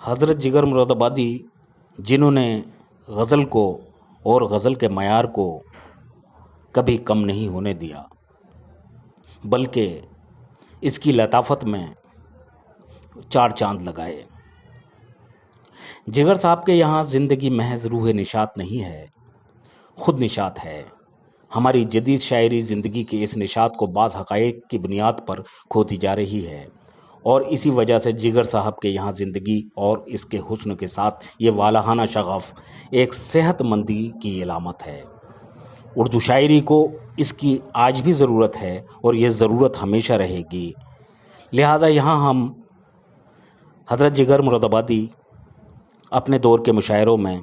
حضرت جگر مرادآبادی جنہوں نے غزل کو اور غزل کے معیار کو کبھی کم نہیں ہونے دیا، بلکہ اس کی لطافت میں چار چاند لگائے۔ جگر صاحب کے یہاں زندگی محض روح نشاط نہیں ہے، خود نشاط ہے۔ ہماری جدید شاعری زندگی کے اس نشاط کو بعض حقائق کی بنیاد پر کھوتی جا رہی ہے، اور اسی وجہ سے جگر صاحب کے یہاں زندگی اور اس کے حسن کے ساتھ یہ والہانہ شغف ایک صحت مندی کی علامت ہے۔ اردو شاعری کو اس کی آج بھی ضرورت ہے اور یہ ضرورت ہمیشہ رہے گی۔ لہٰذا یہاں ہم حضرت جگر مرادآبادی اپنے دور کے مشاعروں میں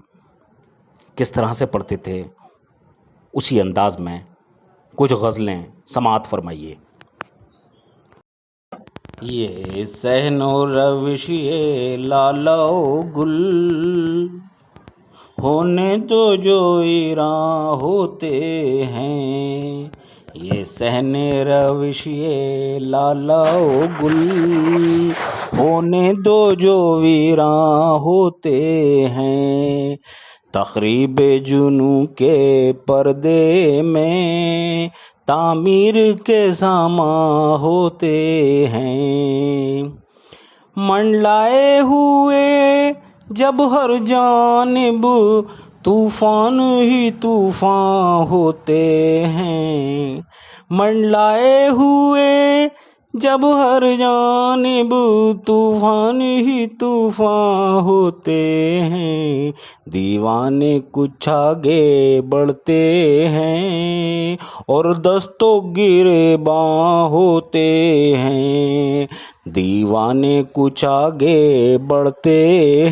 کس طرح سے پڑھتے تھے، اسی انداز میں کچھ غزلیں سماعت فرمائیے۔ یہ صحن و روش یہ لالا و گل ہونے تو جو ویراں ہوتے ہیں، یہ صحن روش یہ لالا و گل ہونے دو جو ویراں ہوتے ہیں، تخریب جنوں کے پردے میں تعمیر کے سامان ہوتے ہیں، منڈلائے ہوئے جب ہر جانب طوفان ہی طوفان ہوتے ہیں، منڈلائے ہوئے جب ہر جانب طوفان ہی طوفان ہوتے ہیں، دیوانے کچھ آگے بڑھتے ہیں اور دستوں گریباں ہوتے ہیں، دیوانے کچھ آگے بڑھتے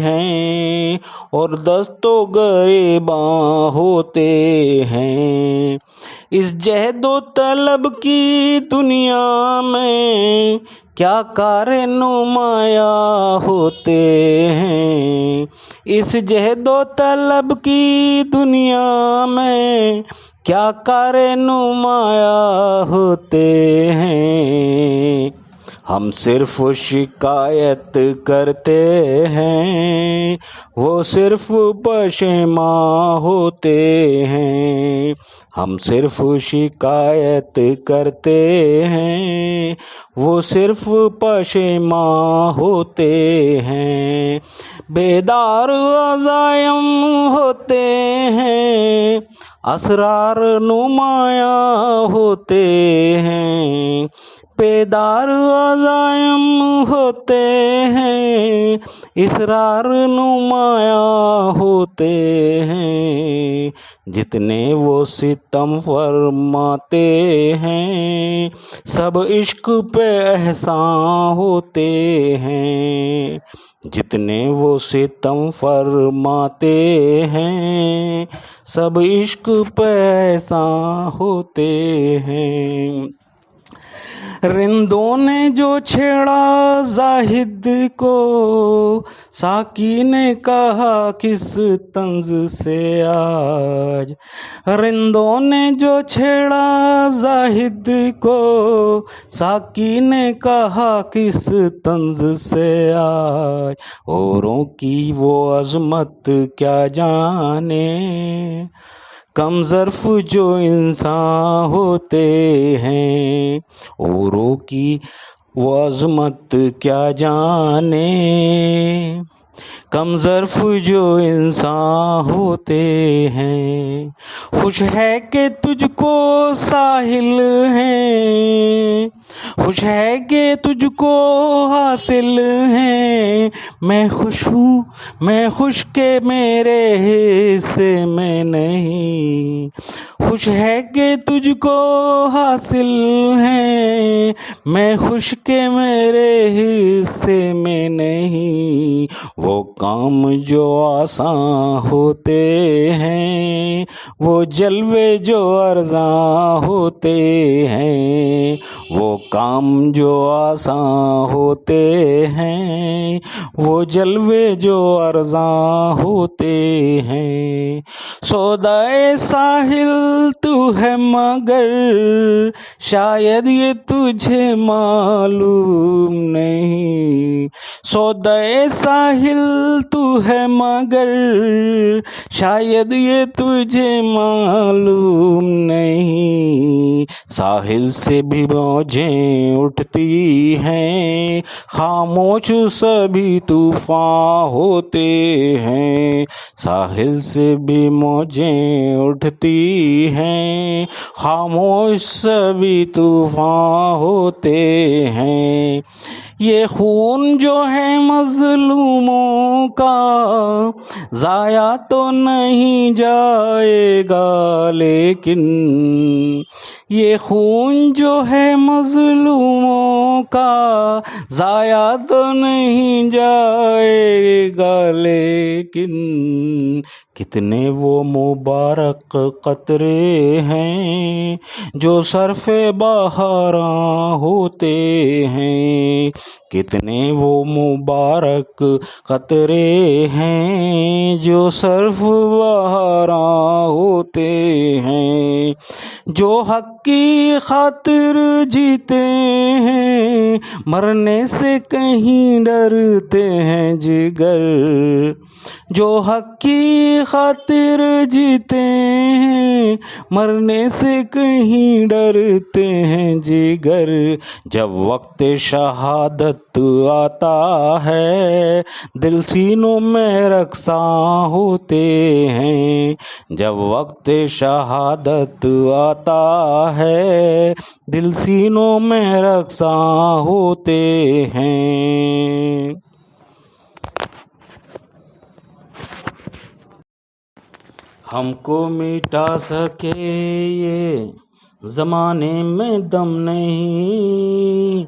ہیں اور دستوں گریباں ہوتے ہیں، اس جہد و طلب کی دنیا میں کیا کار نمایاں ہوتے ہیں، اس جہد و طلب کی دنیا میں کیا کار نمایاں ہوتے ہیں، ہم صرف شکایت کرتے ہیں وہ صرف پشیماں ہوتے ہیں، ہم صرف شکایت کرتے ہیں وہ صرف پشیماں ہوتے ہیں، بیدار عزائم ہوتے ہیں اسرار نمایاں ہوتے ہیں، بیدار عزائم ہوتے ہیں اسرار نمایاں ہوتے ہیں، جتنے وہ ستم فرماتے ہیں سب عشق پہ احسان ہوتے ہیں، جتنے وہ ستم فرماتے ہیں سب عشق پہ احسان ہوتے ہیں، رندوں نے جو چھیڑا زاہد کو ساقی نے کہا کس طنز سے آج، رندوں نے جو چھیڑا زاہد کو ساقی نے کہا کس طنز سے آج، اوروں کی وہ عظمت کیا جانے کم ظرف جو انسان ہوتے ہیں، اوروں کی وہ عظمت کیا جانے کم ظرف جو انسان ہوتے ہیں، خوش ہے کہ تجھ کو ساحل ہیں، خوش ہے کہ تجھ کو حاصل ہیں، میں خوش ہوں میں خوش کہ میرے حصے میں نہیں، خوش ہے کہ تجھ کو حاصل ہیں، میں خوش کہ میرے حصے میں نہیں، وہ کام جو آسان ہوتے ہیں وہ جلوے جو ارزاں ہوتے ہیں، وہ کام جو آسان ہوتے ہیں وہ جلوے جو ارزاں ہوتے ہیں، سودائے ساحل تو ہے مگر شاید یہ تجھے معلوم نہیں، سودائے ساحل تو ہے مگر شاید یہ تجھے معلوم نہیں، ساحل سے بھی موجیں اٹھتی ہیں، خاموش سبھی طوفان ہوتے ہیں، ساحل سے بھی موجیں اٹھتی ہیں، خاموش سبھی طوفان ہوتے ہیں، یہ خون جو ہے مظلوموں کا ضائع تو نہیں جائے گا، لیکن یہ خون جو ہے مظلوموں کا ضائع تو نہیں جائے گا، لیکن کتنے وہ مبارک قطرے ہیں جو صرف بہاراں ہوتے ہیں، کتنے وہ مبارک قطرے ہیں جو صرف بہاراں ہوتے ہیں، جو حق کی خاطر جیتے ہیں مرنے سے کہیں ڈرتے ہیں جگر، جو حق کی خاطر جیتے ہیں مرنے سے کہیں ڈرتے ہیں جگر، جب وقت شہادت آتا ہے دل سینوں میں رقصاں ہوتے ہیں، جب وقت شہادت آتا ہے دل سینوں میں رقصاں ہوتے ہیں۔ ہم کو مٹا سکے یہ زمانے میں دم نہیں،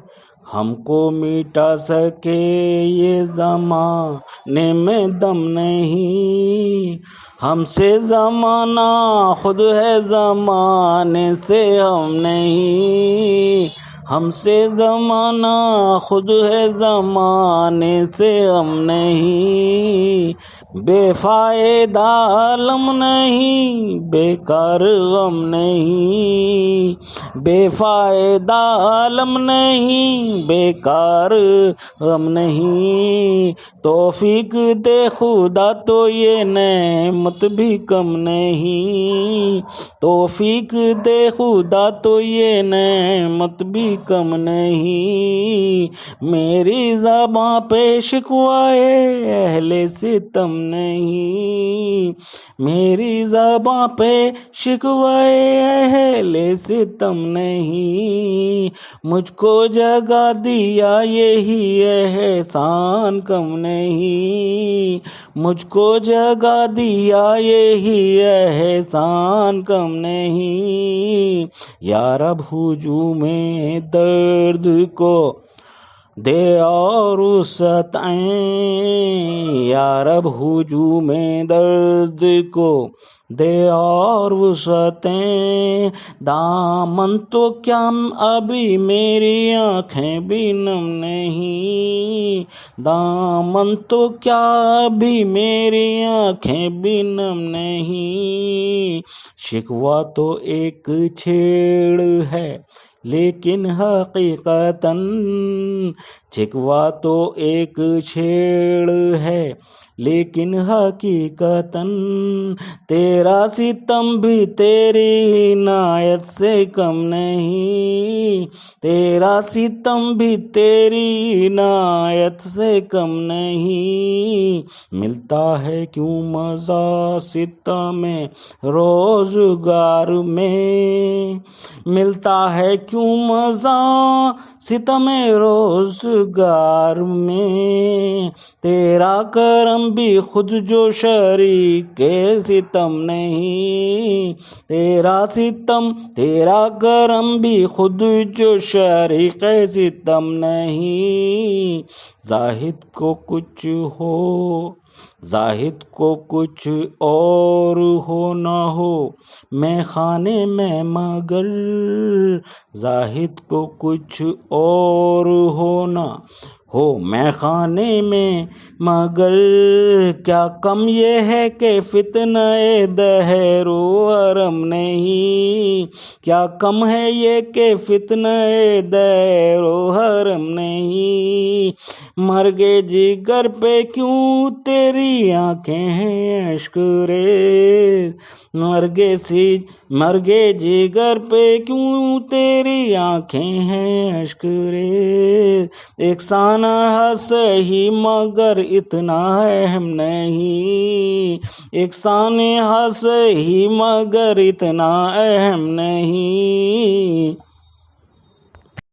ہم کو مٹا سکے یہ زمانے میں دم نہیں، ہم سے زمانہ خود ہے زمانے سے ہم نہیں، ہم سے زمانہ خود ہے زمانے سے ہم نہیں، بے فائدہ عالم نہیں بیکار غم نہیں، بے فائدہ عالم نہیں بیکار غم نہیں، توفیق دے خدا تو یہ نعمت بھی کم نہیں، توفیق دے خدا تو یہ نعمت بھی کم نہیں، میری زباں پہ شکوائے اہل ستم نہیں، میری زباں پہ شکوائے اہل ستم نہیں، مجھ کو جگہ دیا یہی احسان کم نہیں، مجھ کو جگہ دیا یہی احسان کم نہیں، یا رب ہجوم درد کو دے اور وسعتیں، یا رب ہجوم درد کو دے اور وسعتیں، دامن تو کیا ابھی میری آنکھیں بھی نم نہیں، دامن تو کیا ابھی میری آنکھیں بھی نم نہیں، شکوہ تو ایک چھیڑ ہے لیکن حقیقتاً، شکوہ تو ایک چھیڑ ہے لیکن حقیقتاً، تیرا ستم بھی تیری عنایت سے کم نہیں، تیرا ستم بھی تیری عنایت سے کم نہیں، ملتا ہے کیوں مزہ ستم روزگار میں، ملتا ہے کیوں مزہ ستم روزگار میں، تیرا کرم بھی خود جو شریک ستم نہیں، تیرا ستم تیرا کرم بھی خود جو شریک ستم نہیں، زاہد کو کچھ ہو زاہد کو کچھ اور ہو نہ ہو میں خانے میں مگر، زاہد کو کچھ اور ہو نہ ہو میں خانے میں، مگر کیا کم یہ ہے کہ فتنہ دہر و حرم نہیں، کیا کم ہے یہ کہ فتنہ دہر و حرم نہیں، مرگے جگر پہ کیوں تیری آنکھیں ہیں اشک ریز، مرگے جگر پہ کیوں تیری آنکھیں ہیں اشک ریز، ایک سانحہ سہی مگر اتنا اہم نہیں، ایک سانحہ سہی مگر اتنا اہم نہیں،